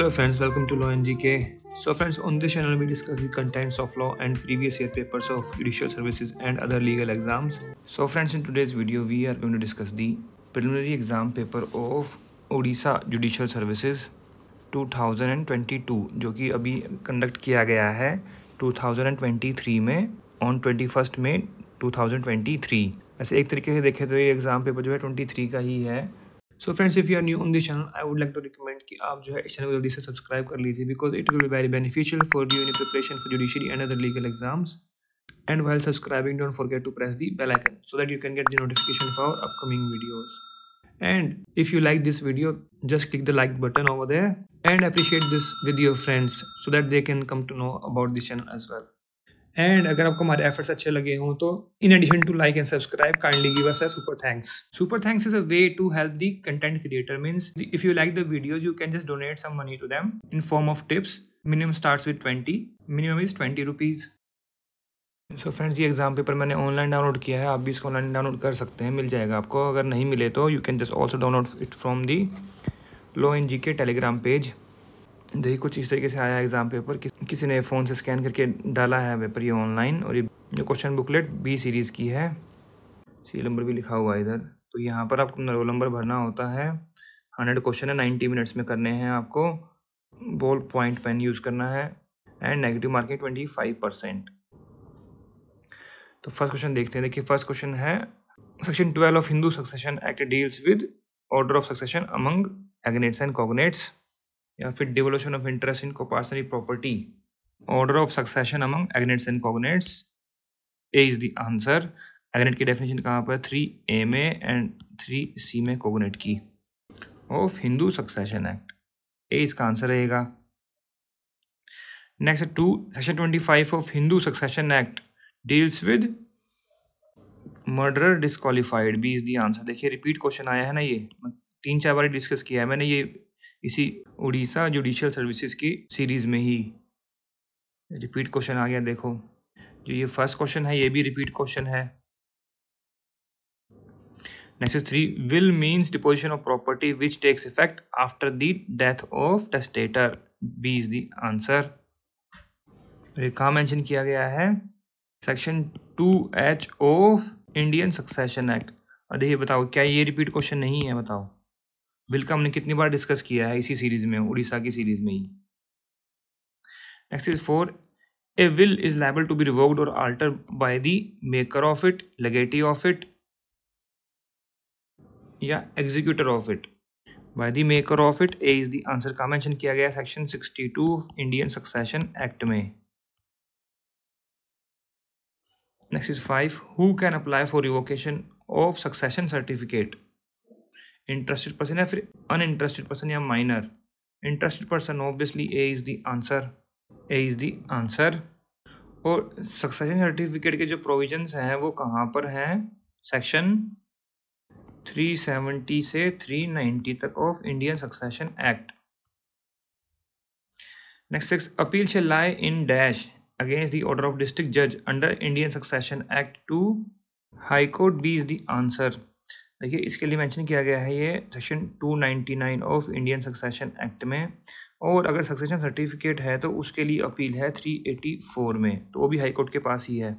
Hello friends, welcome to Law and GK. So friends, on this channel we discuss the contents of law and previous year papers of judicial services and other legal exams. So friends, in today's video we are going to discuss the preliminary exam paper of Odisha Judicial Services 2022 जो कि अभी conduct किया गया है 2023 में on 21 मई 2023। ऐसे एक तरीके से देखें तो ये एग्ज़ाम पेपर जो है 23 का ही है। So friends, if you are new on this channel I would like to recommend कि आप जो है इस चैनल को जल्दी से सब्सक्राइब कर लीजिए because it will be very beneficial for you in preparation for judiciary and other legal exams. And while subscribing, don't forget to press the bell icon so that you can get the notification for our upcoming videos. And if you like this video, just click the like button over there and appreciate this with your friends so that they can come to know about this channel as well. And अगर आपको हमारे efforts अच्छे लगे हों तो in addition to like and subscribe, kindly give us a super thanks. Super thanks is a way to help the content creator. Means if you like the videos, you can just donate some money to them in form of tips. Minimum starts with 20. Minimum is 20 rupees. So friends, ये exam paper मैंने online download किया है, आप भी इसको online download कर सकते हैं, मिल जाएगा आपको। अगर नहीं मिले तो you can just also download it from the law and GK Telegram page. देखिए कुछ इस तरीके से आया एग्ज़ाम पेपर, किसी ने फ़ोन से स्कैन करके डाला है पेपर ये ऑनलाइन। और ये क्वेश्चन बुकलेट बी सीरीज़ की है, सी नंबर भी लिखा हुआ है इधर। तो यहाँ पर आपको रोल नंबर भरना होता है। 100 क्वेश्चन है, 90 मिनट्स में करने हैं आपको। बॉल पॉइंट पेन यूज़ करना है एंड नेगेटिव मार्किंग 25%। तो फर्स्ट क्वेश्चन देखते हैं। देखिए फर्स्ट क्वेश्चन है section 12 of Hindu succession act deals with order of succession among agnates and cognates, या फिर devolution of interest in coparcenary property. Order of succession among agnates and cognates, A is the answer. Agnate की definition कहाँ पर? 3A में and 3C में cognate की of Hindu succession act. A इसका answer रहेगा। Next 2 section 25 of Hindu succession act deals with murderer disqualified, B is the answer. देखिए repeat question आया है ना, ये 3-4 बार डिस्कस किया है मैंने ये इसी उड़ीसा जुडिशियल सर्विसेज की सीरीज में ही रिपीट क्वेश्चन आ गया। देखो जो ये फर्स्ट क्वेश्चन है ये भी रिपीट क्वेश्चन है। Next 3 will means disposition of property which takes effect after the death of testator, B is the answer. ये कहाँ मेंशन किया गया है? Section 2H of Indian succession act. और देखिए बताओ क्या ये रिपीट क्वेश्चन नहीं है? बताओ, बिल का हमने कितनी बार डिस्कस किया है इसी सीरीज में, उड़ीसा की सीरीज में ही। Next is 4 a will is liable to be revoked और alter by the maker of it, legatee of it, या executor of it. By the maker of it, A is the answer का mention किया गया section 62 of Indian succession Act में। Next is 5 who can apply for revocation of succession certificate? Interested person या फिर uninterested person या minor? Interested person obviously A is the answer. A is the answer. और succession certificate के जो provisions हैं वो कहाँ पर हैं? Section 370 से 390 तक of Indian Succession Act. Next 6 appeal shall lie in dash against the order of district judge under Indian Succession Act to High Court, B is the answer। देखिए इसके लिए मेंशन किया गया है ये section 299 of Indian succession Act में। और अगर सक्सेशन सर्टिफिकेट है तो उसके लिए अपील है 384 में, तो वो भी हाई कोर्ट के पास ही है।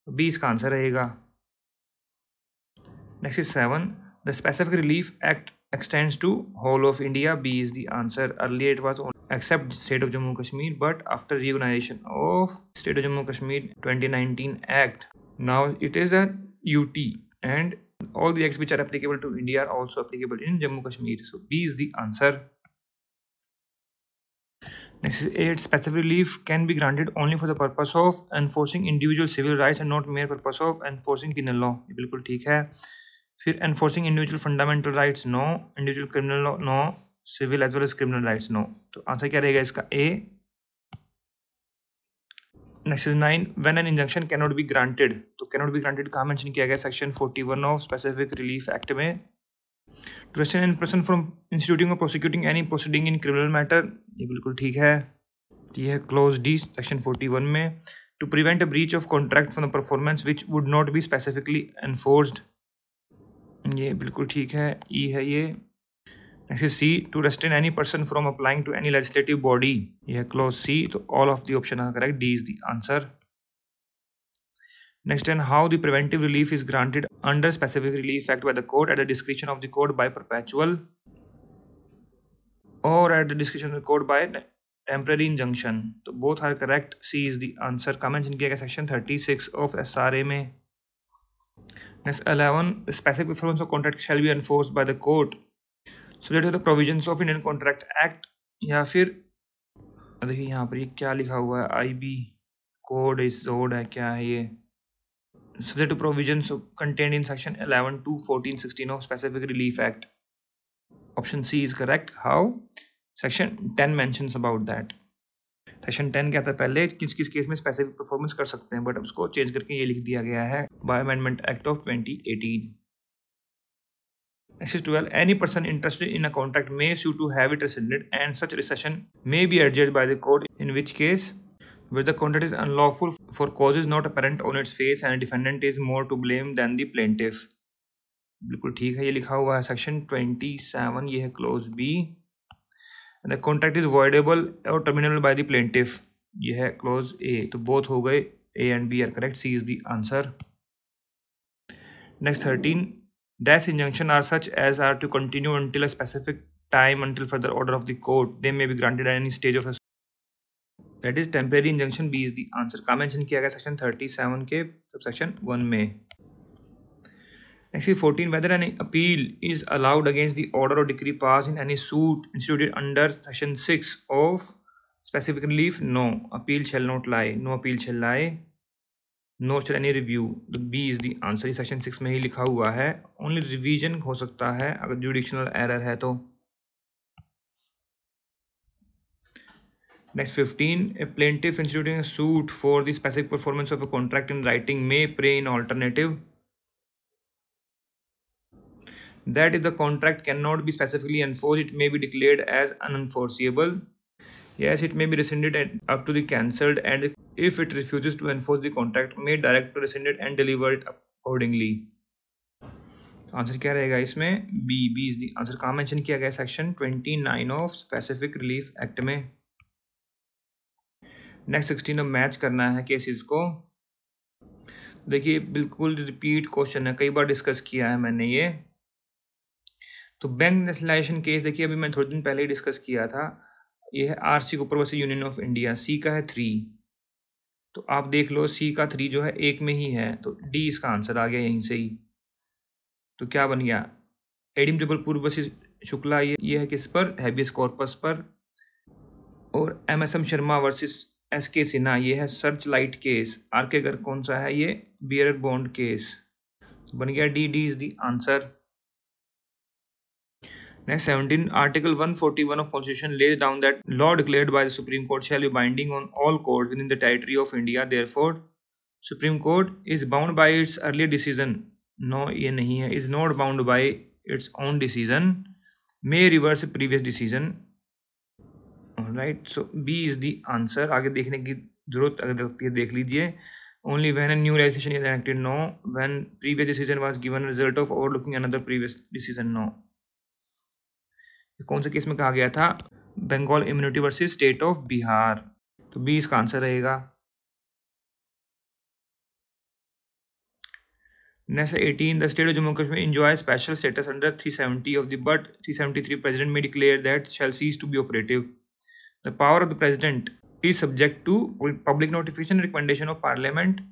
बी इसका आंसर रहेगा। Next is 7 the specific Relief act extends to whole of India, B is the answer। Earlier it was except state of Jammu Kashmir, but after reorganization of state of Jammu Kashmir 2019 Act, now it is a UT and all the acts which are applicable to India are also applicable in Jammu Kashmir, so B is the answer। Next is 8 specific relief can be granted only for the purpose of enforcing individual civil rights and not mere purpose of enforcing penal law, ये बिल्कुल ठीक है। फिर enforcing individual fundamental rights no, individual criminal law no, civil as well as criminal rights no, तो answer क्या रहेगा इसका? A. Next is 9 when an injunction can not be granted, तो कैन नॉट बी ग्रांटेड कहाँ mention किया गया? Section 41 of Specific Relief Act में। To restrain an person from instituting और prosecuting any proceeding in criminal matter, ये बिल्कुल ठीक है। ये है क्लोज डी सेक्शन 41 में। To prevent a breach of contract from the performance which would not be specifically enforced, ये बिल्कुल ठीक है। ई है ये। Next is C, to restrain any person from applying to any legislative body, यह clause C, तो all of the option are correct, D is the answer. Next, and how the preventive relief is granted under specific relief act by the court at the discretion of the court by perpetual or at the discretion of the court by temporary injunction. तो both are correct. C is the answer. का mention किया गया section 36 of SRA में. Next 11, specific performance of contract shall be enforced by the court. So that are the provisions of Indian Contract Act, या फिर देखिए यहाँ पर ये क्या लिखा हुआ है, IB कोड इस जोड है, क्या है ये, subject to provisions contained in section 11 to 1416 of specific relief act. Option C is correct. How? Section 10 mentions about that. Section 10 क्या था, पहले किस किस केस में स्पेसिफिक परफॉर्मेंस कर सकते हैं, बट उसको चेंज करके ये लिख दिया गया है by amendment act of 2018. Next is 12. Any person interested in a contract may sue to have it rescinded, and such rescission may be adjudged by the court, in which case where the contract is unlawful for causes not apparent on its face and the defendant is more to blame than the plaintiff. बिल्कुल ठीक है, ये लिखा हुआ है section 27, ये है clause B. The contract is voidable और terminable by the plaintiff, ये है क्लोज ए. तो बोथ हो गए, A and B are correct, C is the answer. Next 13, dash injunction are such as are to continue until a specific time until further order of the court. They may be granted at any stage of a, that is temporary injunction. B is the answer. का mention किया गया section 37 के subsection 1 में. Next is 14, whether an appeal is allowed against the order or decree passed in any suit instituted under section 6 of specific relief. No, appeal shall not lie. No appeal shall lie. No shall any review. The B is the answer. ये section 6 में ही लिखा हुआ है. Only revision हो सकता है अगर jurisdictional error है तो. Next 15, a plaintiff instituting a suit for the specific performance of a contract in writing may pray in alternative that if the contract cannot be specifically enforced, it may be declared as unenforceable. Yes, it may be rescinded up to the cancelled, and if it refuses to enforce the contract, may direct to rescind it and deliver it accordingly. Answer क्या रहेगा इसमें? B. B is the answer. कहाँ mention किया गया section 29 of Specific Relief Act में. Next 16, अब match करना है केसेस को. देखिए बिल्कुल रिपीट क्वेश्चन है, कई बार डिस्कस किया है मैंने ये. तो बैंक नेशनलाइजेशन केस देखिए अभी मैं थोड़े दिन पहले ही डिस्कस किया था. ये है RC Cooper versus Union of India. C का है 3, तो आप देख लो सी का 3 जो है एक में ही है, तो डी इसका आंसर आ गया यहीं से ही. तो क्या बन गया? एडीम जबलपुर वर्सेस शुक्ला, ये है किस पर? हैबियस कॉर्पस पर. और MSM Sharma versus SK Sinha, ये है search light case. RK Garg कौन सा है? ये बियरर बॉन्ड केस. तो बन गया D. D is the answer. Next 17, Article 141 of Constitution lays down that law declared by the Supreme Court shall be binding on all courts within the territory of India. Therefore, Supreme Court is bound by its earlier decision. No, ये नहीं है. Is not bound by its own decision. May reverse a previous decision. Alright, so B is the answer. आगे देखने की जरूरत अगर लगती है देख लीजिए. Only when a new legislation is enacted. No, when previous decision was given result of overlooking another previous decision. No. कौन से केस में कहा गया था? Bengal immunity versus state of Bihar. तो बी इसका आंसर रहेगा. Next 18, the state of Jammu Kashmir enjoy special status under 370 of the but 373 president may declare that shall cease to be operative. The power of the president is subject to public notification and recommendation of parliament.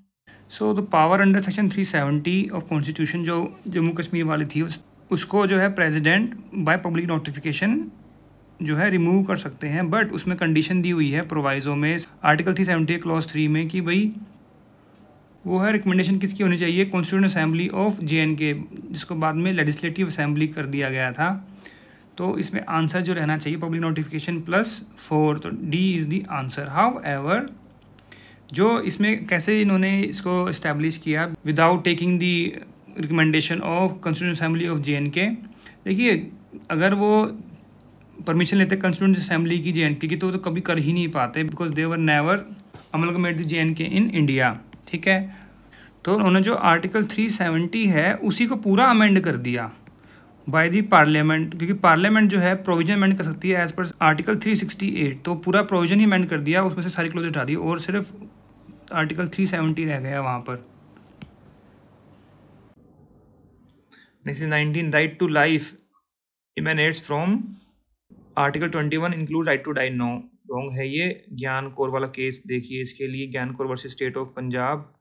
So the power under section 370 of constitution जो जम्मू कश्मीर वाली थी उसको जो है president by public notification जो है remove कर सकते हैं, बट उसमें कंडीशन दी हुई है प्रोवाइजो में आर्टिकल 370 क्लॉज 3 में कि भाई वो है रिकमेंडेशन किसकी होनी चाहिए? कॉन्स्टिट्यूएंट असेंबली ऑफ JNK, जिसको बाद में लेजिस्लेटिव असेंबली कर दिया गया था. तो इसमें आंसर जो रहना चाहिए पब्लिक नोटिफिकेशन +4, तो D is the answer. How ever जो इसमें कैसे इन्होंने इसको इस्टेब्लिश किया without taking the recommendation of constituent assembly of JNK. देखिए अगर वो परमिशन लेते कॉन्स्टिट्यूएंट असेंबली की JNK की तो कभी कर ही नहीं पाते, because they were never amalgamate the JNK in India. ठीक है, तो उन्होंने जो आर्टिकल 370 है उसी को पूरा अमेंड कर दिया. बाय दी पार्लियामेंट, क्योंकि पार्लियामेंट जो है प्रोविजन अमेंड कर सकती है एज पर आर्टिकल 368, तो पूरा प्रोविजन ही अमेंड कर दिया, उसमें से सारी क्लोज हटा दी और सिर्फ आर्टिकल 370 रह गया वहाँ पर। Next 19, right to life emanates from article 21 include right to die. No, wrong है ये। ज्ञान कौर वाला केस देखिए, इसके लिए Gian Kaur versus state of Punjab,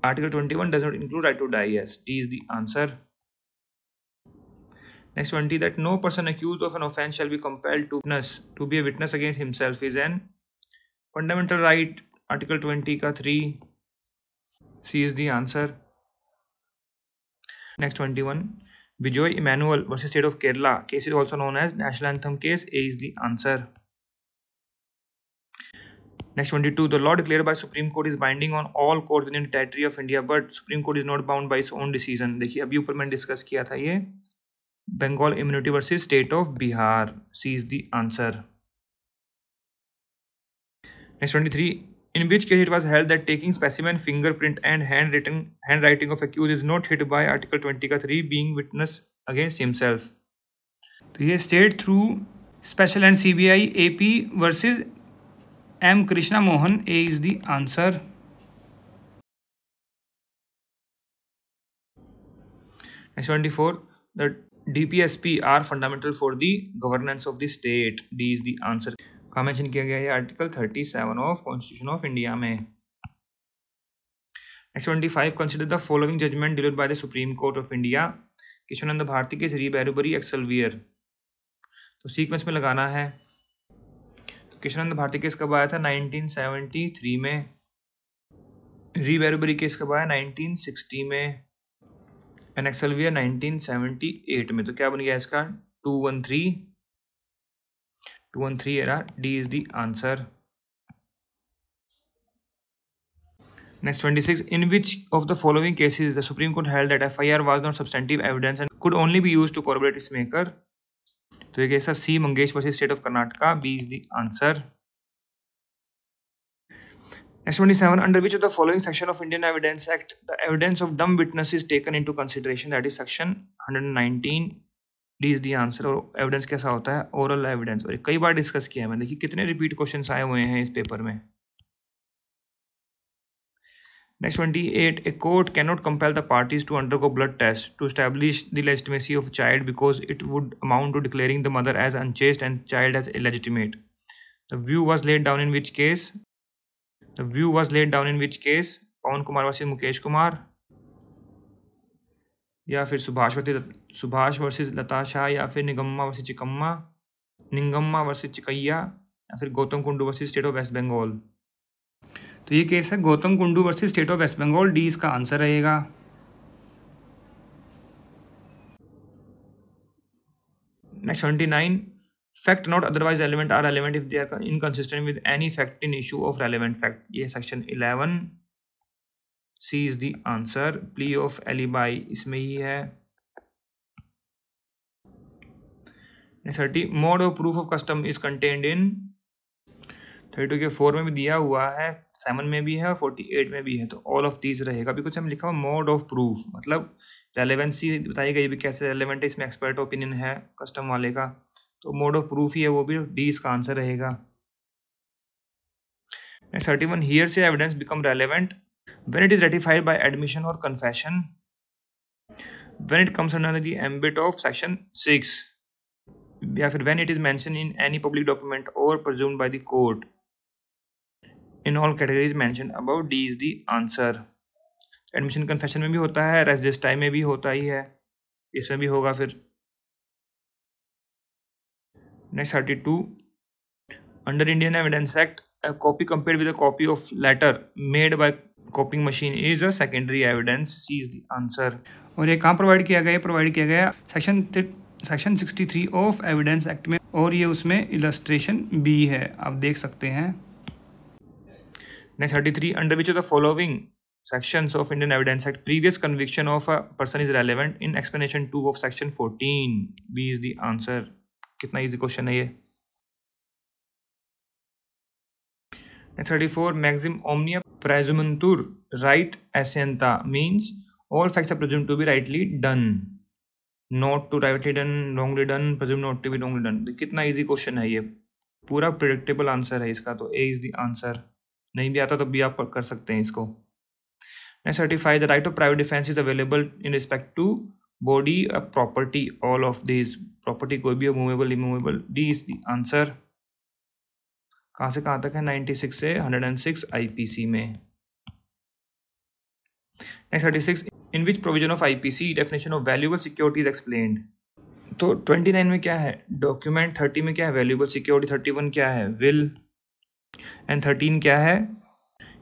article 21 does not include right to die. Yes, D is the answer. Next 20, that no person accused of an offence shall be compelled to be a witness against himself is an fundamental right. Article 20 का 3, C is the answer. Next 21, Bijoy Emmanuel versus State of Kerala case is also known as National Anthem case. A is the answer. Next 22, the law declared by Supreme Court is binding on all courts within the territory of India, but Supreme Court is not bound by its own decision. देखिए अभी ऊपर मैंने discuss किया था ये Bengal immunity versus state of Bihar. C is the answer. Next 23, in which case it was held that taking specimen fingerprint and handwriting of accused is not hit by article 20 का 3 being witness against himself. तो ये state through special and CBI AP versus M Krishna Mohan. A is the answer. Next 24, the DPSP are fundamental for the governance of the state. D is the answer का mention किया गया है article 37 of constitution of India में. Next 25, consider the following judgment delivered by the Supreme Court of India. Kesavananda Bharati के re बैरुबरी एक्सेलवियर. तो sequence में लगाना है. तो केशवानंद भारती केस कब आया था? 1973 में. री बैरुबरी केस कब आया? 1960 में. एंड एक्सेलवियर 1978 में. तो क्या बन गया इसका? 213 era. D is the answer. Next 26, in which of the following cases the Supreme Court held that FIR was not substantive evidence and could only be used to corroborate its maker? तो ये case था C Mangesh versus state of Karnataka. B is the answer. Next 27, under which of the following section of Indian Evidence Act the evidence of dumb witness is taken into consideration? That is section 119. D is the answer. और evidence कैसा होता है? Oral evidence. और कई बार discuss किया है मैंने. देखिए कितने रिपीट क्वेश्चंस आए हुए हैं इस पेपर में. Next 28, a court cannot compel the parties to undergo blood tests to establish the legitimacy of a child because it would amount to declaring the mother as unchaste and child as illegitimate. The view was laid down in which case? Pawan Kumar versus Mukesh Kumar, या फिर Subhash versus लता शाह, या फिर निगम्मा versus Chikkaiah, या फिर Gautam Kundu versus state of West Bengal. तो ये case है Gautam Kundu versus state of West Bengal. D इसका आंसर रहेगा. Next 29, fact not otherwise relevant are relevant if they are inconsistent with any fact in issue of relevant fact. ये section 11. C is the answer. Plea of alibi इसमें ही है. Next 30, mode of proof of custom is contained in 32 के 4 में भी दिया हुआ है, 7 में भी है और 48 में भी है. तो ऑल ऑफ दीज रहेगा. अभी कुछ हम लिखा हुआ मोड ऑफ प्रूफ, मतलब रेलेवेंसी बताई गई भी कैसे रेलेवेंट है. इसमें एक्सपर्ट ओपिनियन है कस्टम वाले का, तो मोड ऑफ प्रूफ ही है वो भी. डी इसका आंसर रहेगा. 31, hearsay evidence become relevant when it is ratified by admission और confession, when it comes under the ambit of section 6, या फिर when it is mention in any public document और presumed by the court. In all categories mention about. D is the answer. Admission confession में भी होता है, rest this time में भी होता ही है, इसमें भी होगा फिर. Next 32, under Indian evidence act a copy compared with a copy of letter made by copying machine is a secondary evidence. C is the answer. और ये कहाँ प्रोवाइड किया गया? सेक्शन 63 ऑफ एविडेंस एक्ट में, और ये उसमें इलस्ट्रेशन B है, आप देख सकते हैं. Next 33, under which of the following sections of Indian Evidence Act previous conviction of a person is relevant in explanation 2 of section 14. B is the answer. कितना easy question है ये. Next 34, maxim omnia praesumuntur right essentienta means all facts are presumed to be rightly done. Not to rightly done, wrongly done, presume not to be wrongly done. कितना easy question है ये, पूरा predictable answer है इसका, तो ए is the answer. नहीं भी आता तो भी आप कर सकते हैं इसको। Next 35, the right of private defence is available in respect to body, a property, all of this. Property कोई भी हो, movable, immovable, D is the answer. कहाँ से कहाँ तक है? 96 से 106 आईपीसी में। Next 36, in which provision of IPC definition of valuable security is explained. तो 29 में क्या है? डॉक्यूमेंट। 30 में क्या है? Valuable security. 31 क्या है? विल। एंड 13 क्या है?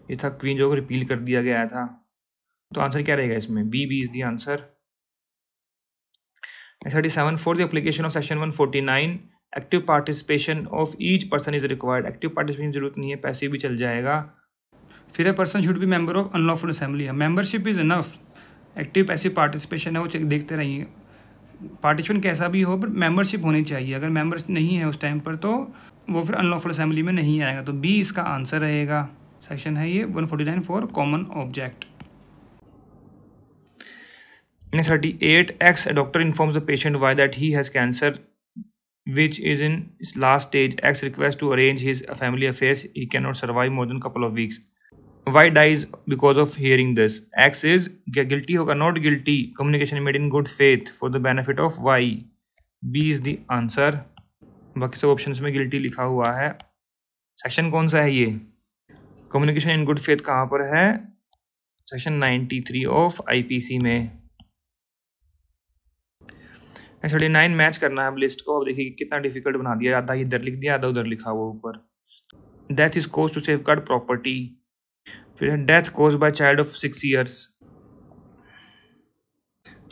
ये था क्वीन जो रिपील कर दिया गया था। तो आंसर क्या रहेगा इसमें? B, B is the answer. 37, for the application of section 149 active participation of each person is required. Active participation की जरूरत नहीं है, पैसे भी चल जाएगा। फिर a person should be member of unlawful assembly है, membership is enough. Active passive participation है वो देखते रहिए, पार्टिसिपेंट कैसा भी हो, बट मेंबरशिप होनी चाहिए। अगर मेंबर नहीं है उस टाइम पर तो वो फिर अनलॉफुल असेंबली में नहीं आएगा। तो बी इसका आंसर रहेगा। सेक्शन है ये 149 for common object. 38, x, a doctor informs the patient why that he has cancer which is in its last stage. X requests to arrange his family affairs. He cannot survive more than a couple of weeks. Y dies because of hearing this. X is guilty होगा, not guilty. Communication made in good faith for the benefit of Y. B is the answer. बाकी सब options में guilty लिखा हुआ है। Section कौन सा है ये? कम्युनिकेशन इन गुड फेथ कहाँ पर है? सेक्शन 93 ऑफ आईपीसी में। 39, मैच करना है अब लिस्ट को। अब देखिए कितना डिफिकल्ट बना दिया, आधा इधर लिख दिया, आधा उधर लिखा हुआ ऊपर। Death is cause to safeguard property. फिर है death cause by child of 6 years।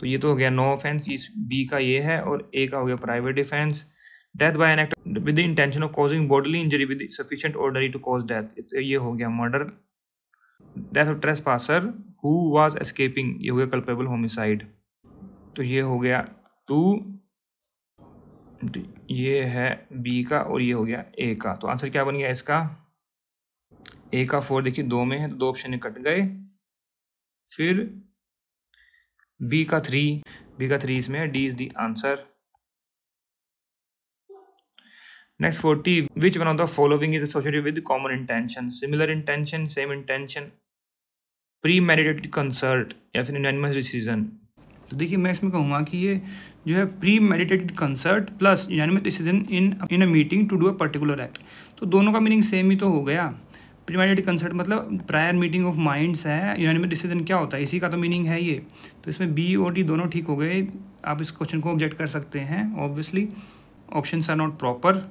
तो ये तो हो गया नो ऑफेंस, इस बी का ये है, और ए का हो गया private defence. Death by an act with the intention of causing bodily injury with sufficient ordinary to cause death, तो ये हो गया murder. Death of trespasser who was escaping, ये हो गया कल्पेबल होमिसाइड। तो ये हो गया 2, ये है बी का, और ये हो गया ए का। तो आंसर क्या बन गया इसका? ए का 4 देखिए 2 में है तो 2 ऑप्शन कट गए। फिर बी का 3 इसमें है, D is the answer. Next 40, which one of the following is associated with common intention? Similar intention, same intention, pre meditated concert, या फिर यूनानिमस डिसीजन। तो देखिए मैं इसमें कहूँगा कि ये जो है premeditated concert plus unanimous decision in a meeting to do a particular act. तो दोनों का मीनिंग सेम ही तो हो गया। प्री मेडिटेटेड कंसर्ट मतलब प्रायर मीटिंग ऑफ माइंड्स है, यूनानिमस डिसीजन क्या होता है, इसी का तो मीनिंग है ये। तो इसमें बी और डी दोनों ठीक हो गए। आप इस क्वेश्चन को ऑब्जेक्ट कर सकते हैं, obviously options are not proper.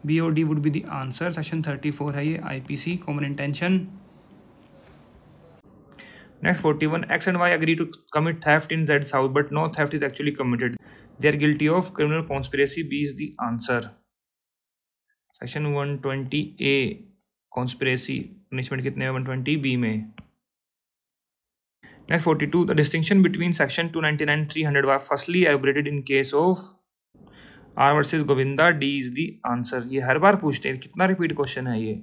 B और D would be the answer. Section 34 है ये IPC, common intention. Next 41, X and Y agree to commit theft in Z's house, but no theft is actually committed. They are guilty of criminal conspiracy. B is the answer. Section 120A, conspiracy, punishment कितने हैं? 120B में। Next 42, the distinction between section 299 and 300 was firstly elaborated in case of R versus Govinda. D is the answer. ये हर बार पूछते हैं, कितना repeat question है ये।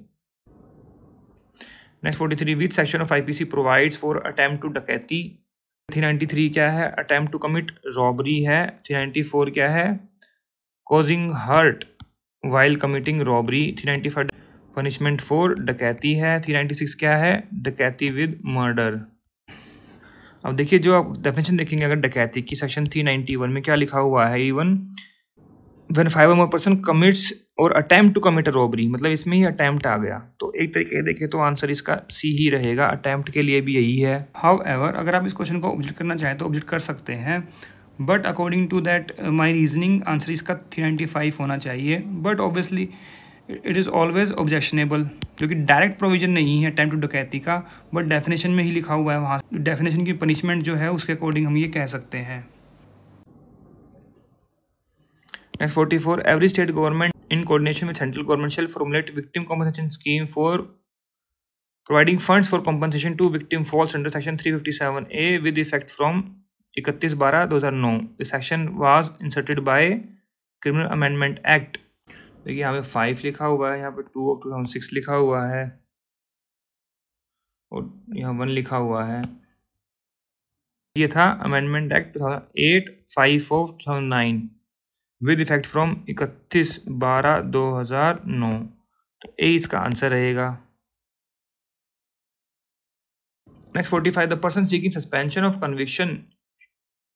Next 43, which section of IPC provides for attempt to डकैती? 393 क्या है? अटेम्प्ट टू कमिट रॉबरी है। 394 क्या है? Causing hurt while committing robbery. 395 punishment for डकैती है। 396 क्या है? डकैती विद मर्डर। अब देखिए जो आप डेफिनेशन देखेंगे अगर डकैती की, सेक्शन 391 में क्या लिखा हुआ है? Even when 5 or more person commits or attempt to commit a robbery, मतलब इसमें ही अटैम्प्ट आ गया। तो एक तरीके देखें तो आंसर इसका सी ही रहेगा, अटैम्प्ट के लिए भी यही है। हाउएवर अगर आप इस क्वेश्चन को ऑब्जेक्ट करना चाहें तो ऑब्जेक्ट कर सकते हैं, but according to that my reasoning answer इसका 395 होना चाहिए। But obviously it is always objectionable, क्योंकि डायरेक्ट प्रोविजन नहीं है अटैम्प्ट टू डकैती का, बट डेफिनेशन में ही लिखा हुआ है। वहाँ डेफिनेशन की पनिशमेंट जो है उसके अकॉर्डिंग हम ये कह सकते हैं। Next 44, every state government in coordination with central government shall formulate victim compensation scheme for providing funds for compensation to victim falls under section 357A with effect from 31/12/2009. The section was inserted by Criminal Amendment Act. देखिए यहाँ पे 5 लिखा हुआ है, यहाँ पे 2 of 2006 लिखा हुआ है, और यहाँ 1 लिखा हुआ है। ये था amendment act 2008 5 of 2009 with effect from 31/12/2009। तो ए इसका आंसर रहेगा। Next 45, the person seeking suspension of conviction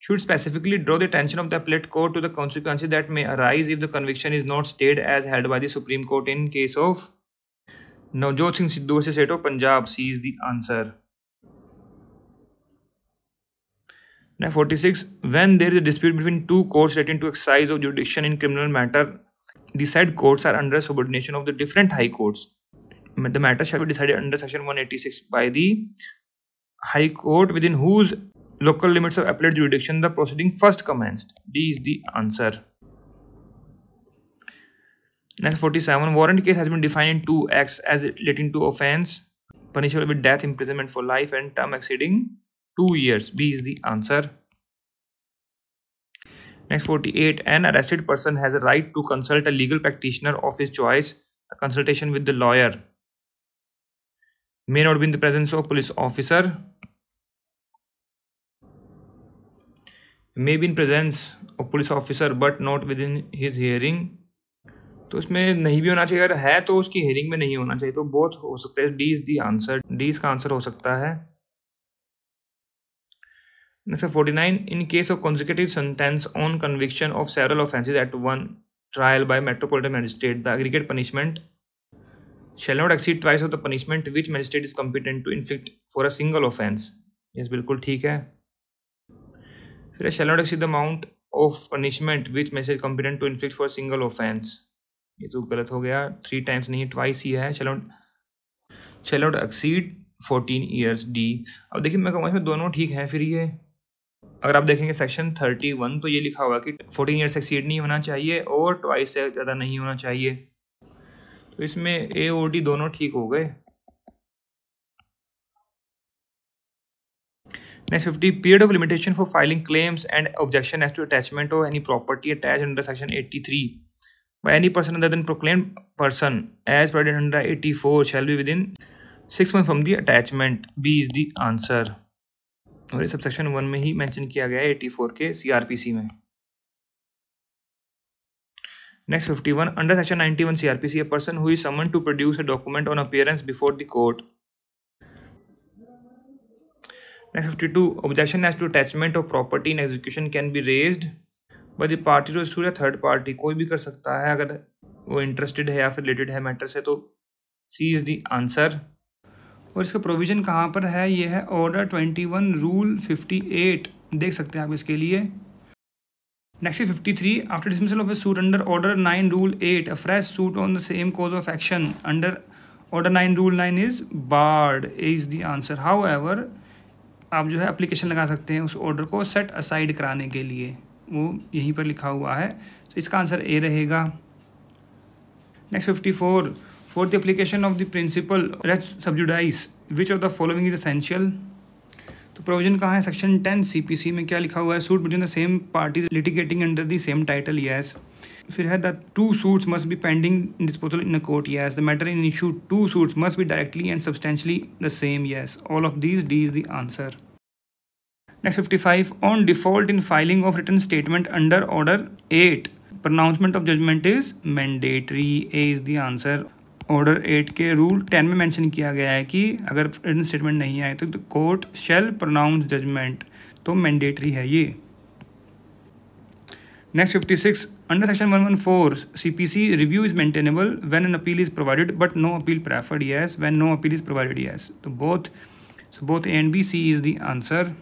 should specifically draw the attention of the appellate court to the consequences that may arise if the conviction is not stayed as held by the Supreme Court in case of Navjot Singh Sidhu versus State of Punjab. C is the answer. Now 46, when there is a dispute between two courts relating to exercise of jurisdiction in criminal matter, the said courts are under subordination of the different high courts. The matter shall be decided under section 186 by the high court within whose local limits of appellate jurisdiction the proceeding first commenced. D is the answer. Next 47, warrant case has been defined in 2x as relating to offence punishable with death, imprisonment for life and term exceeding 2 years. B is the answer. Next 48, an arrested person has a right to consult a legal practitioner of his choice. The consultation with the lawyer may not be in the presence of police officer, may be in presence of police officer but not within his hearing. तो इसमें नहीं भी होना चाहिए, अगर है तो उसकी हेयरिंग में नहीं होना चाहिए, तो बोथ हो सकता है। D is the answer, D इसका आंसर हो सकता है। Next 49, in case of consecutive sentence on conviction of several offences at one trial by metropolitan magistrate the aggregate punishment shall not exceed twice of the punishment which magistrate is competent to inflict for a single offence. Yes, बिल्कुल ठीक है। फिर shall not exceed the amount of punishment which magistrate competent to inflict for a single offense। ये तो गलत हो गया, 3 times नहीं, twice ही है। shall not exceed 14 years। D. अब देखिए मैं कहूँगा इसमें दोनों ठीक है। फिर ये अगर आप देखेंगे सेक्शन 31 तो ये लिखा हुआ कि 14 ईयर्स एक्सीड नहीं होना चाहिए और ट्वाइस से ज़्यादा नहीं होना चाहिए, तो इसमें ए और डी दोनों ठीक हो गए। Next 50, period of limitation for filing claims and objection as to attachment of any property attached under section 83 by any person other than proclaimed person as provided under 84 shall be within 6 months from the attachment। B is the answer। और ये sub section 1 में ही mention किया गया है 84 के CRPC में। Next 51, under section 91 CRPC, a person who is summoned to produce a document on appearance before the court। Next 52, objection as to attachment of property in execution can be raised by the party to sue a third party। कोई भी कर सकता है अगर वो interested है या फिर रिलेटेड है मैटर से, तो C is the answer। और इसका प्रोविजन कहाँ पर है? ये है ऑर्डर 21 रूल 58, देख सकते हैं आप इसके लिए। Next 53, after dismissal of a suit under order 9 rule 8 a fresh suit on the same cause of action under order 9 rule 9 is barred. A is the answer. However आप जो है एप्लीकेशन लगा सकते हैं उस ऑर्डर को सेट असाइड कराने के लिए, वो यहीं पर लिखा हुआ है, तो इसका आंसर ए रहेगा। Next 54, for the application of the principle res sub judice which of the following is essential. तो प्रोविजन कहाँ है? सेक्शन 10 CPC में क्या लिखा हुआ है? Suit between the same parties litigating under the same title. Yes. फिर है the 2 suits must be pending disposal in a court. Yes. The matter in issue 2 suits must be directly and substantially the same. Yes. All of these, D is the answer. Next 55, on default in filing of written statement under order 8 pronouncement of judgement is mandatory. A is the answer. Order 8 के rule 10 में mention किया गया है कि अगर written statement नहीं आए तो कोर्ट शैल प्रोनाउंस जजमेंट, तो मैंडेटरी है ये। Next 56, under section 114 CPC review is maintainable when an appeal is provided but no appeal preferred. Yes. When no appeal is provided. Yes. तो both A and B, C is the answer.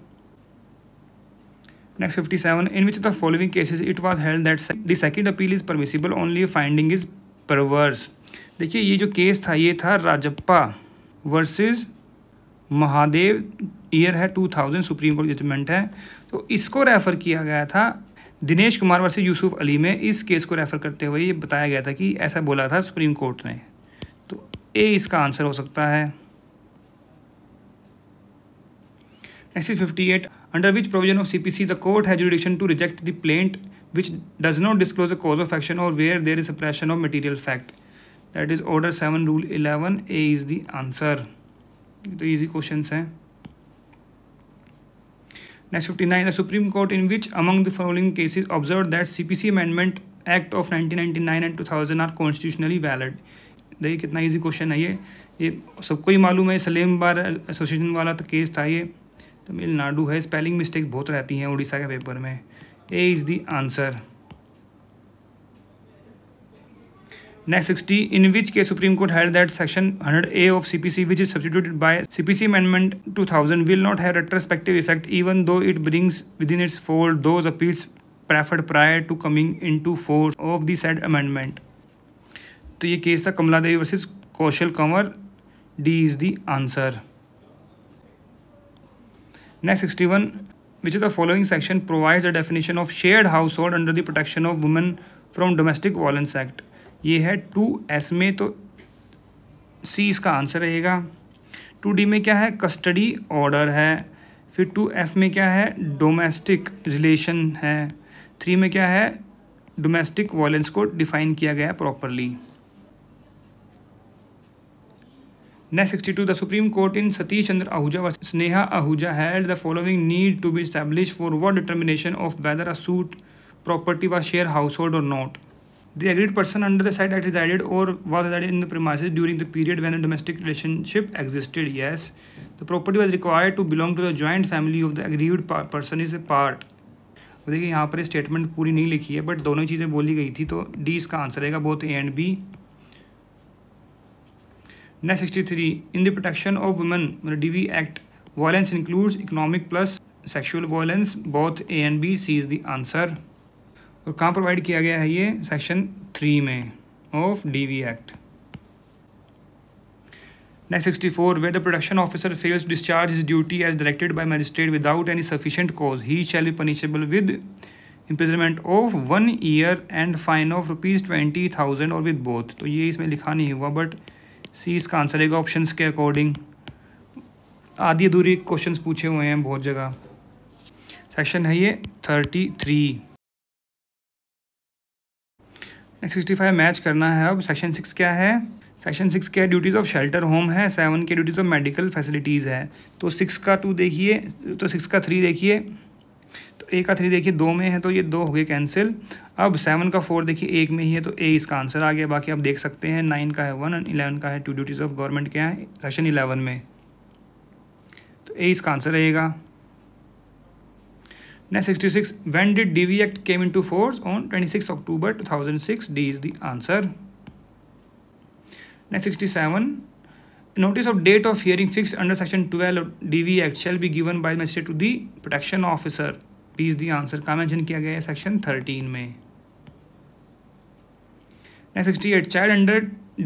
Next 57, in which of the following cases it was held that the second appeal is permissible only if finding is perverse। देखिए ये जो case था ये था Rajappa versus Mahadev, year है 2000, supreme court judgement है, तो इसको रेफ़र किया गया था दिनेश कुमार वर्सेस यूसुफ अली में। इस केस को रेफ़र करते हुए ये बताया गया था कि ऐसा बोला था सुप्रीम कोर्ट ने, तो ए इसका आंसर हो सकता है। Next 58, under which provision of CPC the court has jurisdiction to reject the plaint which does not disclose the cause of action or where there is suppression of material fact। that is order 7 rule 11। A is the answer। तो easy questions हैं। Next 59, the Supreme Court in which among the following cases observed that CPC Amendment Act of 1999 and 2000 are constitutionally valid. देखिए कितना easy question है ये सबको ही मालूम है। Salem bar association वाला तो केस था ये, तमिलनाडु है। स्पेलिंग मिस्टेक बहुत रहती हैं उड़ीसा के पेपर में। A is the answer. Next 60, in which case Supreme Court held that Section 100A of CPC, which is substituted by CPC Amendment 2000, will not have retrospective effect even though it brings within its fold those appeals preferred prior to coming into force of the said amendment. तो ये case था Kamla Devi versus Kaushal Kanwar. D is the answer. Next 61, which of the following section provides a definition of shared household under the protection of women from domestic violence act? ये है 2S में, तो सी इसका answer रहेगा। 2D में क्या है, कस्टडी ऑर्डर है। फिर 2F में क्या है, डोमेस्टिक रिलेशन है। 3 में क्या है, डोमेस्टिक वायलेंस को डिफाइन किया गया properly. Next 62, the Supreme Court in Satish Chandra Ahuja versus Sneha Ahuja held the following need to be established for what determination of whether a suit property was shared household or not. The aggrieved person under the said act resided or was resided in the premises during the period when a domestic relationship existed. Yes, the property was required to belong to the joint family of the aggrieved person is a part. देखिए यहाँ पर statement पूरी नहीं लिखी है but दोनों चीज़ें बोली गई थी, तो डी इसका आंसर रहेगा, both A and B. Next 63, in the protection of women DV Act, violence includes economic plus sexual violence, both A and B. C is the answer. और कहाँ प्रोवाइड किया गया है ये, सेक्शन 3 में of DV Act. Next 64, where the protection officer fails to discharge his duty as directed by magistrate without any sufficient cause, he shall be punishable with imprisonment of 1 year and fine of ₹20,000 और with both. तो ये इसमें लिखा नहीं हुआ but सी इसका answer है options के अकॉर्डिंग। आधी अधूरी क्वेश्चंस पूछे हुए हैं बहुत जगह। सेक्शन है ये 33। नेक्स्ट 65 मैच करना है। अब सेक्शन 6 क्या है, सेक्शन 6 क्या है, ड्यूटीज़ ऑफ शेल्टर होम है। 7 के ड्यूटीज़ ऑफ मेडिकल फैसिलिटीज़ है। तो 6 का 2 देखिए, तो 6 का 3 देखिए, तो ए का 3 देखिए 2 में है तो ये 2 हो गए कैंसिल। अब 7 का 4 देखिए 1 में ही है तो ए इसका आंसर आ गया। बाकी आप देख सकते हैं 9 का है 1 और 11 का है 2 ड्यूटीज़ ऑफ गवर्नमेंट क्या है सेक्शन 11 में, तो ए इसका आंसर रहेगा। Next 66, when did DV Act came into force on 26 October 2006? D is the answer. Next 67, notice of date of hearing fixed under section 12 of DV Act shall be given by magistrate to the protection officer. B is the answer। का mention किया गया है section 13 में। Next 68, child under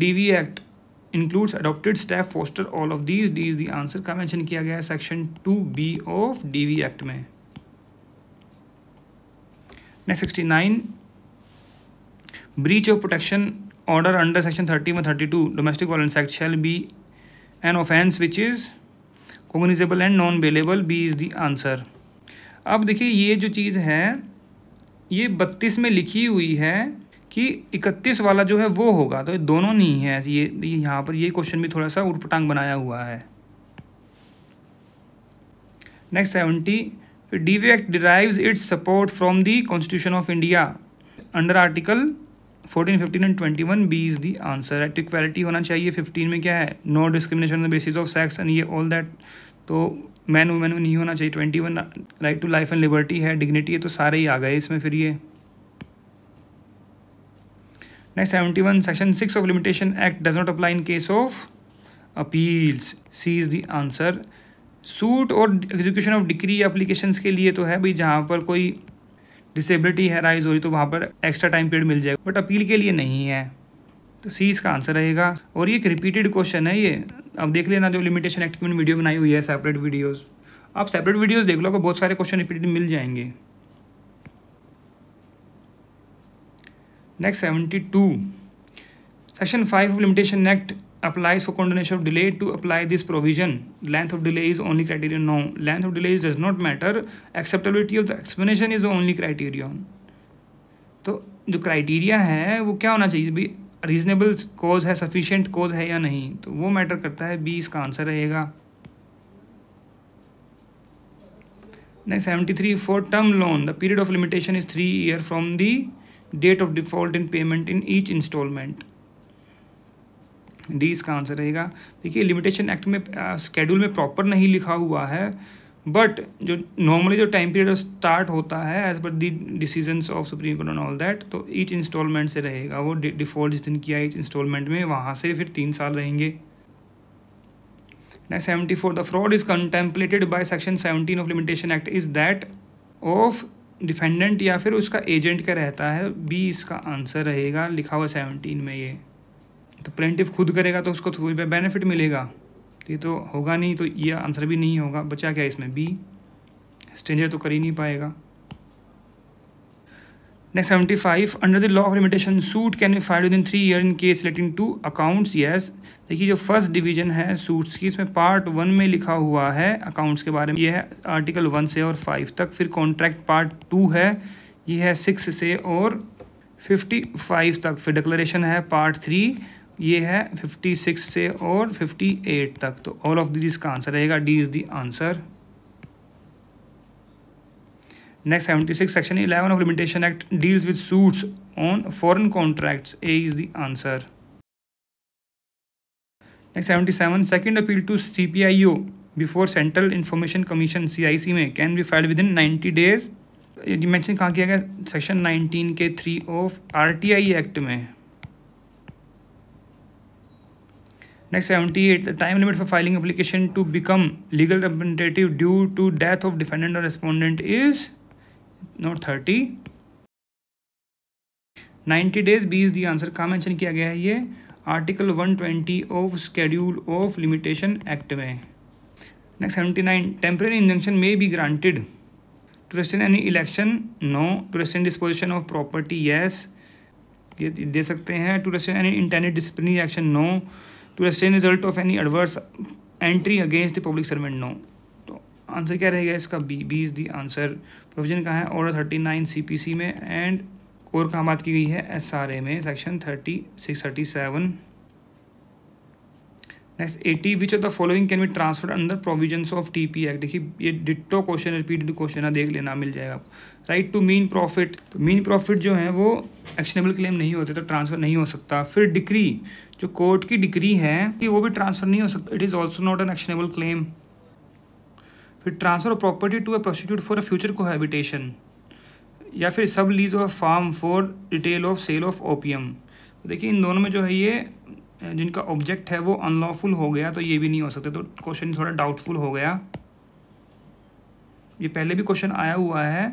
DV Act includes adopted, staff, foster, all of these. D is the answer। का mention किया गया है section 2B of DV Act में। Next 69, breach of protection order under section 31 or 32 domestic violence act shall be an offence which is cognizable and non-bailable. B is the answer। अब देखिए ये जो चीज़ है ये 32 में लिखी हुई है कि 31 वाला जो है वो होगा, तो ये दोनों नहीं है। ये यहाँ पर ये क्वेश्चन भी थोड़ा सा उटपटांग बनाया हुआ है। Next 70, DV Act derives its support from the Constitution of India under Article 14, 15 and 21. B is the answer। At equality होना चाहिए। 15 में क्या है, no discrimination on the basis of sex and ये ऑल दैट, तो मैन वुमेन में नहीं होना चाहिए। 21 right to life and liberty है, डिग्निटी है, तो सारे ही आ गए इसमें फिर ये। Next 71, section 6 of limitation act does not apply in case of appeals. C is the answer. Suit और एग्जीक्यूशन ऑफ डिक्री एप्लीकेशंस के लिए तो है भाई, जहाँ पर कोई डिसेबिलिटी है राइज हो रही तो वहाँ पर एक्स्ट्रा टाइम पीरियड मिल जाएगा, बट अपील के लिए नहीं है, तो सी इसका आंसर रहेगा। और ये एक रिपीटेड क्वेश्चन है ये, अब देख लेना जो लिमिटेशन एक्ट की मैंने वीडियो बनाई हुई है सेपरेट वीडियोस, आप सेपरेट वीडियोस देख लो, आपको बहुत सारे क्वेश्चन रिपीटेड मिल जाएंगे। Next 72, section 5 of limitation act applies for condonation of delay to apply this provision. Length of delay is only criterion. No, length of delay does not matter. Acceptability of the explanation is the only criterion. तो जो criteria है वो क्या होना चाहिए भाई, reasonable cause है, sufficient cause है या नहीं, तो वो मैटर करता है। बी इसका आंसर रहेगा। Next 73 for term loan the period of limitation is 3 year from the date of default in payment in each instalment. D इसका आंसर रहेगा। देखिए लिमिटेशन एक्ट में स्केड्यूल में प्रॉपर नहीं लिखा हुआ है, बट जो नॉर्मली जो टाइम पीरियड स्टार्ट होता है एज पर the decisions of supreme court and all that, तो ईच इंस्टॉलमेंट से रहेगा। वो डिफॉल्ट जिस दिन किया ईच इंस्टॉलमेंट में, वहाँ से फिर 3 साल रहेंगे। Next 74 the fraud is contemplated by section 17 of limitation act is that of defendant या फिर उसका एजेंट का रहता है। बी इसका आंसर रहेगा, लिखा हुआ 17 में ये। तो प्लेंटिफ खुद करेगा तो उसको कोई बेनिफिट मिलेगा, तो ये तो होगा नहीं, तो ये आंसर भी नहीं होगा। बचा क्या इसमें? बी, स्ट्रेंजर तो कर ही नहीं पाएगा। Next 75 under the law of limitation suit can be filed within 3 year in case relating to accounts. Yes, देखिए जो फर्स्ट डिवीजन है सूट्स की, इसमें पार्ट 1 में लिखा हुआ है अकाउंट्स के बारे में, ये है आर्टिकल 1 से और 5 तक। फिर कॉन्ट्रैक्ट पार्ट 2 है, ये है 6 से और 55 तक। फिर डिक्लेरेशन है पार्ट 3, ये है 56 से और 58 तक। तो ऑल ऑफ दिस का आंसर रहेगा, D is the answer. Next 76 section 11 of limitation act deals with suits on foreign contracts. A is the answer. Next 77 second appeal to CPIO before central information commission CIC में can be filed within 90 days. ये mention कहाँ किया गया? Section 19 के 3 of RTI act में। Next 78 the time limit for filing application to become legal representative due to death of defendant और respondent is not 30, 90 days. B is the answer. कहाँ mention किया गया है? ये article 120 of schedule of limitation act में। Next 79 temporary injunction may be granted to restrain any election. No. To restrain disposition of property. Yes, ये दे सकते हैं। To restrain any intended disciplinary action. No. To restrain result of any adverse entry against the public servant. No. तो answer क्या रहेगा इसका? B, B is the answer. Provision कहाँ है? ऑर्डर 39 CPC में। एंड और कहाँ बात की गई है? SRA में, section 36-37। Next 80 which of the following can be transferred under provisions of TP act. देखिए ये डिट्टो क्वेश्चन, रिपीटेड क्वेश्चन है, देख लेना, मिल जाएगा। राइट टू मीन प्रॉफिट, तो मीन प्रॉफिट जो है वो एक्शनेबल क्लेम नहीं होते, तो ट्रांसफर नहीं हो सकता। फिर डिक्री, जो कोर्ट की डिक्री है कि वो भी ट्रांसफर नहीं हो सकता, it is also not an actionable claim. फिर transfer of property to a prostitute for a future cohabitation, या फिर sub lease of farm for retail of sale of opium. तो देखिए इन दोनों में जो है ये जिनका ऑब्जेक्ट है वो अनलॉफुल हो गया, तो ये भी नहीं हो सकते, तो क्वेश्चन थोड़ा डाउटफुल हो गया। ये पहले भी क्वेश्चन आया हुआ है,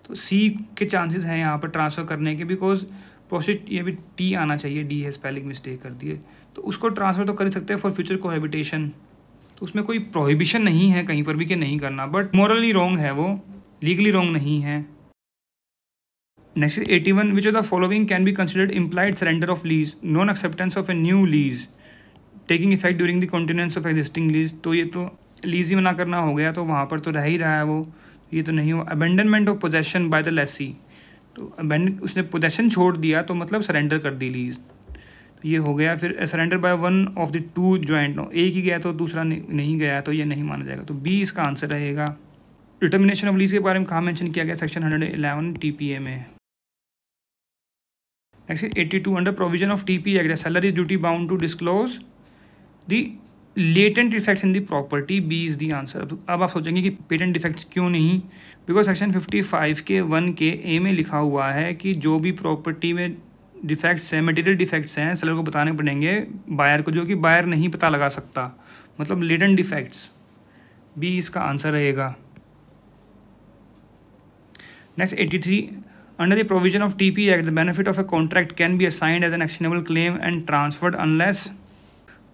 तो सी के चांसेस हैं यहाँ पर ट्रांसफ़र करने के, बिकॉज प्रोसेट ये भी टी आना चाहिए, डी है, स्पेलिंग मिस्टेक कर दिए, तो उसको ट्रांसफ़र तो कर ही सकते हैं फॉर फ्यूचर कोहैबिटेशन। तो उसमें कोई प्रोहिबिशन नहीं है कहीं पर भी कि नहीं करना, बट मॉरली रॉन्ग है वो, लीगली रॉन्ग नहीं है। Next 81 which of the following can be considered implied surrender of lease, non acceptance of a new lease taking effect during the continuance of existing lease. तो ये तो lease ही मना करना हो गया, तो वहाँ पर तो रह ही रहा है वो, ये तो नहीं हो। Abandonment of possession by the Lesi, तो अबेंडन उसने पोजेशन छोड़ दिया तो मतलब सरेंडर कर दी लीज, तो ये हो गया। फिर surrender by one of the two joint, एक ही गया तो दूसरा नहीं गया, तो ये नहीं माना जाएगा, तो बी इसका आंसर रहेगा। डिटर्मिनेशन ऑफ लीज के बारे में कहाँ मेंशन किया गया? सेक्शन 111 TPA में। Next 82 under provision of TP act seller is duty bound to disclose the latent defects in the property. B is the answer. अब आप सोचेंगे कि पेटेंट डिफेक्ट्स क्यों नहीं? बिकॉज सेक्शन 55 के 1 के ए में लिखा हुआ है कि जो भी प्रॉपर्टी में डिफेक्ट्स हैं, मटेरियल डिफेक्ट्स हैं, सेलर को बताने पड़ेंगे बायर को, जो कि बायर नहीं पता लगा सकता, मतलब लेटेंट डिफेक्ट्स। बी इसका आंसर रहेगा। Next 83 under the provision of TP Act, the benefit of a contract can be assigned as an actionable claim and transferred unless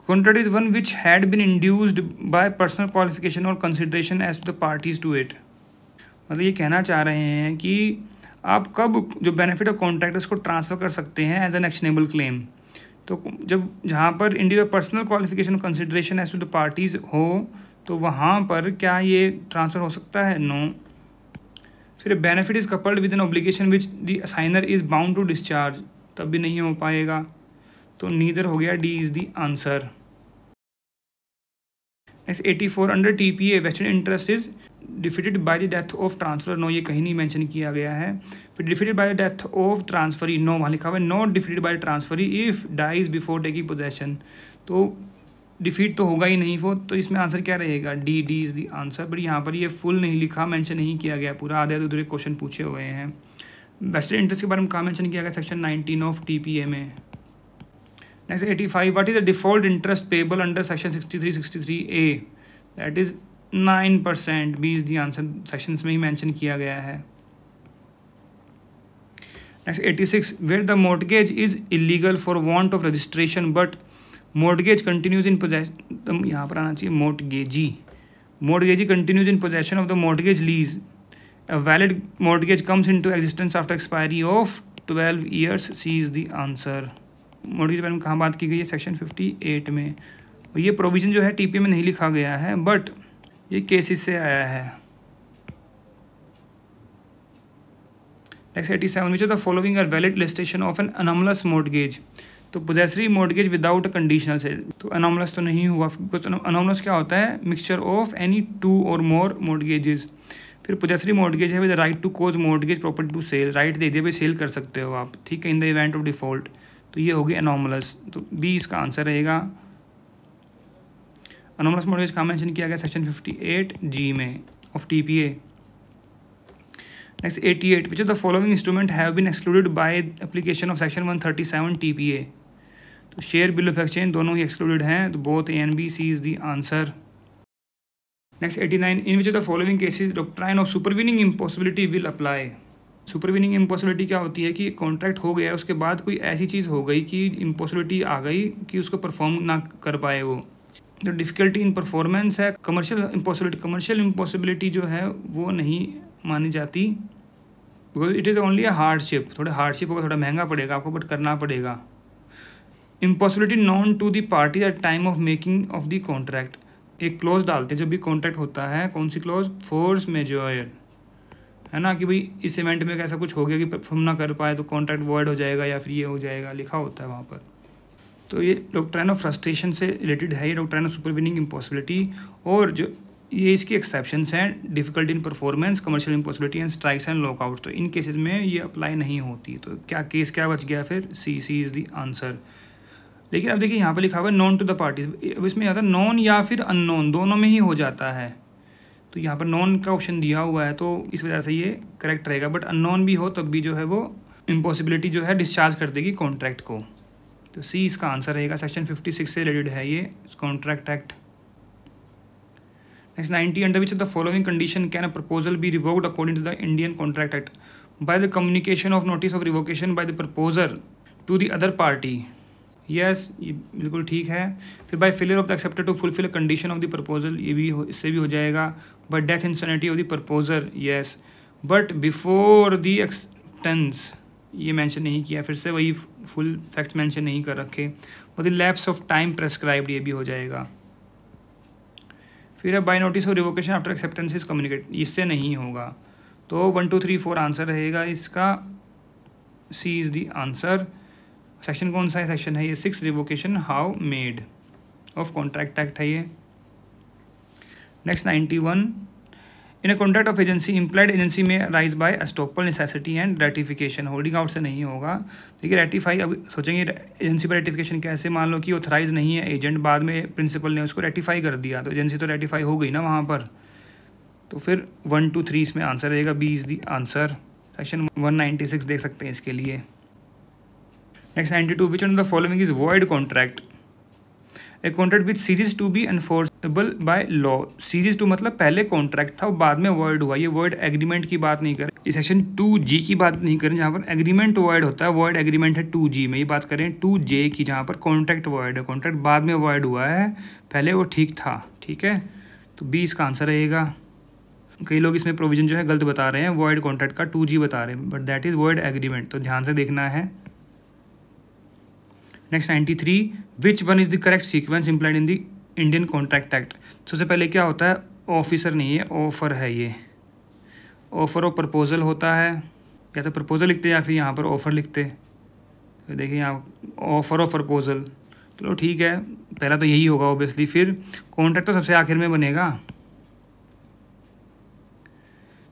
contract is one which had been induced by personal qualification or consideration as to the parties to it। मतलब ये कहना चाह रहे हैं कि आप कब जो बेनिफिट ऑफ कॉन्ट्रैक्ट उसको ट्रांसफ़र कर सकते हैं एज एन एक्शनेबल क्लेम, तो जब जहाँ पर इंडिविजुअल पर्सनल क्वालिफिकेशन और consideration as to the parties हो, तो वहाँ पर क्या ये ट्रांसफ़र हो सकता है? नो। फिर benefit is coupled with an obligation which the assignor is bound to discharge, तब भी नहीं हो पाएगा, तो नीदर हो गया, D is the answer. Next 84 under TPA vested interest is defeated by the death of transfer, no ये कहीं नहीं मेंशन किया गया है। फिर defeated by the death of transferee, no वहाँ लिखा हुआ है not defeated by transferee if dies before taking possession, तो डिफीट तो होगा ही नहीं वो, तो इसमें आंसर क्या रहेगा, D is the answer. But यहाँ पर ये फुल नहीं लिखा, मेंशन नहीं किया गया पूरा, आधे अधूरे क्वेश्चन पूछे हुए हैं। वेस्टेड इंटरेस्ट के बारे में कहाँ मेंशन किया गया, सेक्शन 19 ऑफ TPA में। Next 85, what is the default interest payable under section 63A, that is 9%, B is the answer, section में ही मेंशन किया गया है। Next 86, where the mortgage is illegal for want of registration but mortgage continues in possession, यहाँ पर आना चाहिए mortgagee continues in possession of the mortgage lease, a valid mortgage comes into existence after expiry of 12 years, C is the answer। mortgage के बारे में कहाँ बात की गई है, सेक्शन 58 में। और ये प्रोविज़न जो है TPA में नहीं लिखा गया है, बट ये केसेस से आया है। Next 87, which of the following are valid illustration of an anomalous mortgage, तो पोजेसरी मॉर्टगेज विदाउट कंडीशनल सेल, तो अनोमलस तो नहीं हुआ, बिकॉज अनोमलस क्या होता है, मिक्सचर ऑफ एनी 2 और मोर मॉर्टगेजेस। फिर पोजेसरी मॉर्टगेज है with right to cause mortgage property to sale, right दे दिए भाई सेल कर सकते हो आप, ठीक है, in the event of default, तो ये होगी अनोमलस, तो बी इसका आंसर रहेगा। अनोमलस मॉर्टगेज का मेंशन किया गया सेक्शन 58G में ऑफ TPA। Next 88, which of the following instrument have been excluded by application of section 137 TPA, तो शेयर बिल ऑफ एक्सचेंज दोनों ही एक्सक्लूडेड हैं, तो both A and B, C is the answer. Next 89, in which of the following cases doctrine of supervening impossibility will apply. Supervening impossibility क्या होती है कि contract हो गया, उसके बाद कोई ऐसी चीज़ हो गई कि इम्पॉसिबिलिटी आ गई कि उसको परफॉर्म ना कर पाए वो, तो डिफ़िकल्टी इन परफॉर्मेंस है। कमर्शियल इम्पॉसिबिलिटी जो है वो नहीं मानी जाती, because it is only a hardship, थोड़ा हार्डशिप होगा, थोड़ा महंगा पड़ेगा आपको, बट करना पड़ेगा। Impossibility known to the party at time of making of the contract, एक क्लॉज डालते हैं जब भी कॉन्ट्रैक्ट होता है, कौन सी क्लॉज, फोर्स मेजॉयर, है ना, कि भाई इस इवेंट में ऐसा कुछ हो गया कि परफॉर्म ना कर पाए तो कॉन्ट्रैक्ट वॉइड हो जाएगा या फिर ये हो जाएगा, लिखा होता है वहाँ पर। तो ये डॉक्ट्राइन ऑफ फ्रस्ट्रेशन से रिलेटेड है, ये डॉक्ट्राइन ऑफ सुपरवीनिंग इम्पॉसिबिलिटी, और जो ये इसकी एक्सेप्शंस हैं, difficulty in performance, commercial impossibility and strikes and lockout, तो इन केसेस में ये अप्लाई नहीं होती। तो क्या केस क्या बच गया फिर, सी इज़ द आंसर। लेकिन अब देखिए यहाँ पर लिखा हुआ है नॉन टू द पार्टीज, अब इसमें आता है नॉन या फिर अननोन, दोनों में ही हो जाता है, तो यहाँ पर नॉन का ऑप्शन दिया हुआ है, तो इस वजह से ये करेक्ट रहेगा। बट अननोन भी हो तब भी जो है वो इम्पॉसिबिलिटी जो है डिस्चार्ज कर देगी कॉन्ट्रैक्ट को, तो सी इसका आंसर रहेगा। सेक्शन 56 से रिलेटेड है ये contract act. Next 90, under which of the following condition can a proposal be revoked according to the Indian contract act, by the communication of notice of revocation by the proposer to the other party, yes ये बिल्कुल ठीक है। फिर by failure of the accepted to fulfil condition of the proposal, ये भी इससे भी हो जाएगा। By death insanity of the proposer, yes, but before the expanse, ये मेंशन नहीं किया, फिर से वही फुल फैक्ट्स मेंशन नहीं कर रखे। और the lapse of time prescribed, ये भी हो जाएगा। फिर है by notice of revocation after acceptance is communicate, इससे नहीं होगा, तो 1 2 3 4 आंसर रहेगा इसका, C is the answer. Section कौन सा है, सेक्शन है ये 6, revocation how made of Contract Act है ये। Next 91, in a contract of agency implied agency में rise by estoppel necessity and ratification, holding out से नहीं होगा। देखिए रेटिफाई, अब सोचेंगे एजेंसी पर रेटिफिकेशन कैसे, मान लो कि ऑथराइज नहीं है एजेंट, बाद में प्रिंसिपल ने उसको रेटिफाई कर दिया, तो एजेंसी तो रेटिफाई हो गई ना वहाँ पर, तो फिर 1 2 3 इसमें आंसर रहेगा, B is the answer. Section 196 देख सकते हैं इसके लिए। Next 92, which one of the following is void contract, a contract which series to be enforceable by law, series to मतलब पहले कॉन्ट्रैक्ट था वो बाद में वॉइड हुआ, ये वॉइड एग्रीमेंट की बात नहीं करें, इस सेक्शन 2G की बात नहीं करें जहाँ पर एग्रीमेंट वॉइड होता है, वॉइड एग्रीमेंट है 2G में, ये बात करें 2J की जहाँ पर कॉन्ट्रैक्ट वॉइड है, कॉन्ट्रैक्ट बाद में वॉइड हुआ है, पहले वो ठीक था, ठीक है, तो बी इसका आंसर रहेगा। कई लोग इसमें प्रोविजन जो है गलत बता रहे हैं, वॉइड कॉन्ट्रैक्ट का 2G बता रहे हैं, but that is void agreement, तो ध्यान से देखना है। Next 93, which one is the correct sequence implied in the Indian contract act, सबसे पहले क्या होता है, ऑफिसर नहीं है, ऑफर है, ये ऑफर ऑफ प्रपोजल होता है, या तो प्रपोजल लिखते या फिर यहाँ पर ऑफर लिखते, तो देखिए यहाँ ऑफर ऑफ प्रपोजल, चलो ठीक है, पहला तो यही होगा ऑब्वियसली, फिर कॉन्ट्रैक्ट तो सबसे आखिर में बनेगा,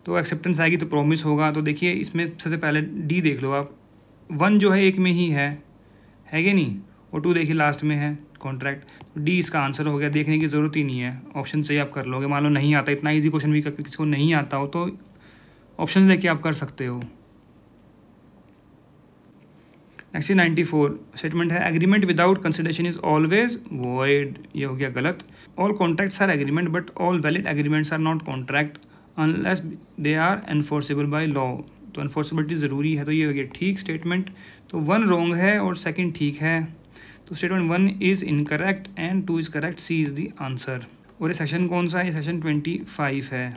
तो एक्सेप्टेंस आएगी तो प्रॉमिस होगा। तो देखिए इसमें सबसे पहले डी देख लो आप, 1 जो है एक में ही है कि नहीं, और 2 देखिए लास्ट में है कॉन्ट्रैक्ट। तो डी इसका आंसर हो गया, देखने की ज़रूरत ही नहीं है, ऑप्शन से ही आप कर लोगे। मान लो नहीं आता, इतना ईजी क्वेश्चन भी किसी को नहीं आता हो तो ऑप्शन लेके आप कर सकते हो। नेक्स्ट 94 स्टेटमेंट है agreement without consideration is always void, ये हो गया गलत। All contracts are agreement but all valid agreements are not contract unless they are enforceable by law. तो एनफोर्सेबिलिटी ज़रूरी है, तो ये हो गया ठीक स्टेटमेंट। तो 1 रॉन्ग है और 2 ठीक है। तो statement 1 is incorrect and 2 is correct, C is the answer. और ये सेक्शन कौन सा है, ये सेक्शन 25 है।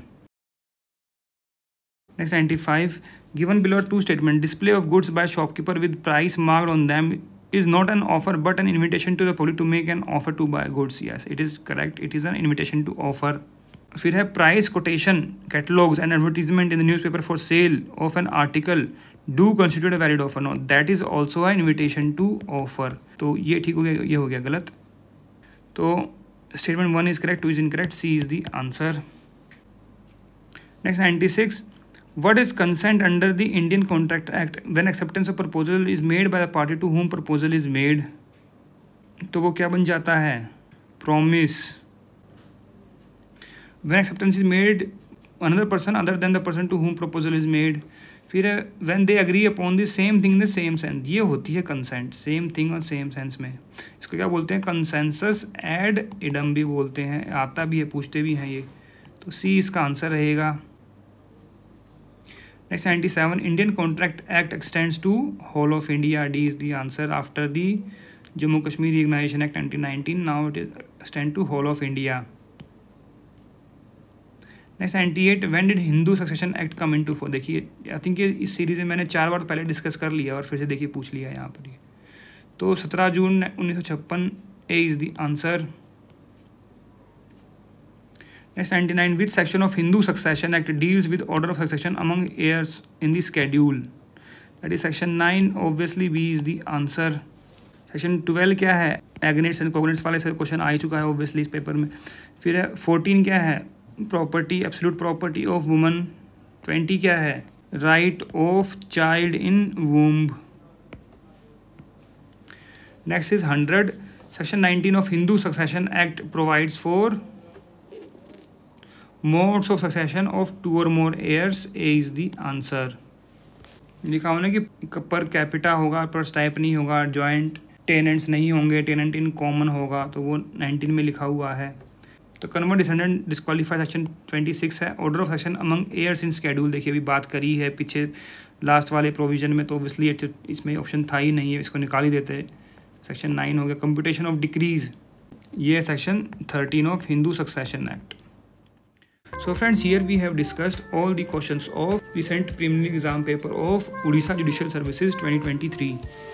Next 95 given below 2 statement display of goods by shopkeeper with price marked on them is not an offer but an invitation to the public to make an offer to buy goods. Yes it is correct, it is an invitation to offer. फिर है price quotation catalogues and advertisement in the newspaper for sale of an article do constitute a valid offer, no that is also a invitation to offer. तो ये ठीक हो गया, ये हो गया गलत। तो statement 1 is correct, 2 is incorrect, C is the answer. Next 96 what is consent under the Indian Contract Act when acceptance of proposal is made by the party to whom proposal is made? तो वो क्या बन जाता है, promise। when acceptance is made another person other than the person to whom proposal is made। फिर when they agree upon the same thing in the same sense, ये होती है consent, same thing और same sense में। इसको क्या बोलते हैं, consensus ad idem भी बोलते हैं, आता भी है, पूछते भी हैं ये। तो सी इसका आंसर रहेगा। Next 97 Indian Contract Act extends to whole of India, D is the answer after the Jammu Kashmir Reorganization Act 1919, now it is extend to whole of India। Next 98 when did Hindu Succession Act come into force? देखिए I think ये इस series में मैंने 4 बार पहले discuss कर लिया और फिर से देखिए पूछ लिया यहाँ पर। तो 17 जून 1956, A is the answer. Next 99 which section of Hindu Succession Act deals with order of succession among heirs in the schedule? That is section 9, obviously B is the answer। section 12 क्या है, एग्नेट्स एंड कोगनेट्स वाले से question आ चुका है obviously इस paper में। फिर 14 क्या है, property absolute property of woman. 20 क्या है, right of child in womb. Next is 100 section 19 of Hindu Succession Act provides for modes of succession of 2 or more heirs, A is the answer। लिखा होना कि per capita होगा, पर stipe नहीं होगा, joint tenants नहीं होंगे, टेनेंट इन कॉमन होगा, तो वो 19 में लिखा हुआ है। तो कन्वर्ट डिसेंडेंट डिस्क्वालीफाई सेक्शन 26 है। Order of section among heirs in schedule, देखिए अभी बात करी है पीछे लास्ट वाले प्रोविजन में, तो ऑब्वियसली इसमें ऑप्शन था ही नहीं है, इसको निकाल ही देते। सेक्शन 9 हो गया। कंप्यूटेशन ऑफ डिक्रीज, ये section 13 of Hindu succession act. So friends, here we have discussed all the questions of recent preliminary exam paper of Odisha Judicial Services 2023।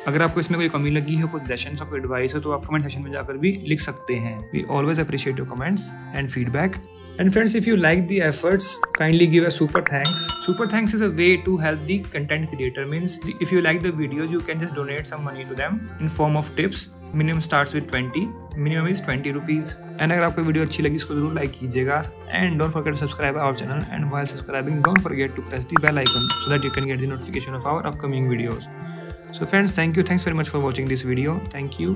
अगर आपको इसमें कोई कमी लगी है, कोई सजेशंस और कोई एडवाइस हो तो आप कमेंट सेक्शन में जाकर भी लिख सकते हैं। We always appreciate your comments and feedback। And friends, if you like the efforts, kindly give a super thanks. Super thanks is a way to help the content creator. Means if you like the videos, you can just donate some money to them in form of tips. Minimum starts with 20. Minimum is 20 rupees. And अगर आपको video अच्छी लगी इसको जरूर like कीजिएगा। And don't forget to subscribe our channel. And while subscribing, don't forget to press the bell icon so that you can get the notification of our upcoming videos. So friends, thank you. Thanks very much for watching this video. Thank you.